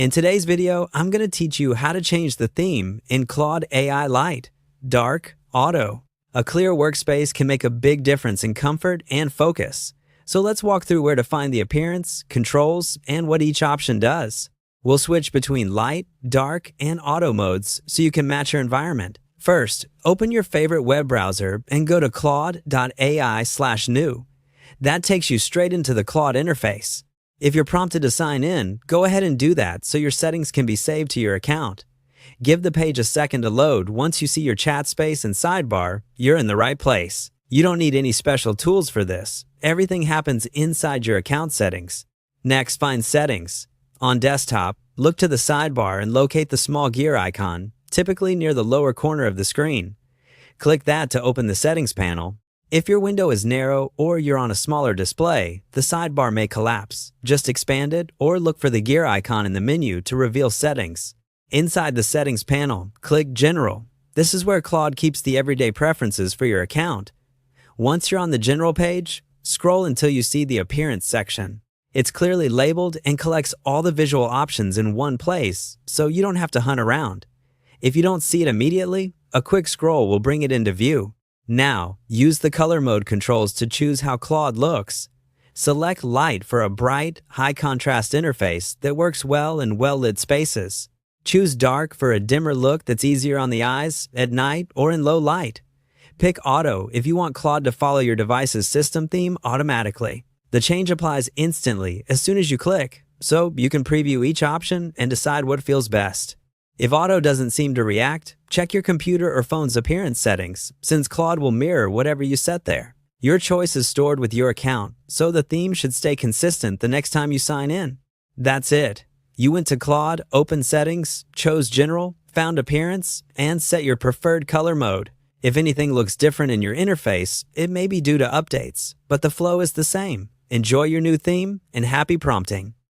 In today's video, I'm going to teach you how to change the theme in Claude AI Light, Dark, Auto. A clear workspace can make a big difference in comfort and focus. So let's walk through where to find the appearance, controls, and what each option does. We'll switch between light, dark, and auto modes so you can match your environment. First, open your favorite web browser and go to claude.ai/new. That takes you straight into the Claude interface. If you're prompted to sign in, go ahead and do that so your settings can be saved to your account. Give the page a second to load. Once you see your chat space and sidebar, you're in the right place. You don't need any special tools for this. Everything happens inside your account settings. Next, find Settings. On desktop, look to the sidebar and locate the small gear icon, typically near the lower corner of the screen. Click that to open the settings panel. If your window is narrow or you're on a smaller display, the sidebar may collapse. Just expand it or look for the gear icon in the menu to reveal settings. Inside the settings panel, click General. This is where Claude keeps the everyday preferences for your account. Once you're on the General page, scroll until you see the Appearance section. It's clearly labeled and collects all the visual options in one place, so you don't have to hunt around. If you don't see it immediately, a quick scroll will bring it into view. Now, use the color mode controls to choose how Claude looks. Select Light for a bright, high-contrast interface that works well in well-lit spaces. Choose Dark for a dimmer look that's easier on the eyes, at night, or in low light. Pick Auto if you want Claude to follow your device's system theme automatically. The change applies instantly as soon as you click, so you can preview each option and decide what feels best. If Auto doesn't seem to react, check your computer or phone's appearance settings, since Claude will mirror whatever you set there. Your choice is stored with your account, so the theme should stay consistent the next time you sign in. That's it. You went to Claude, opened Settings, chose General, found Appearance, and set your preferred color mode. If anything looks different in your interface, it may be due to updates, but the flow is the same. Enjoy your new theme and happy prompting.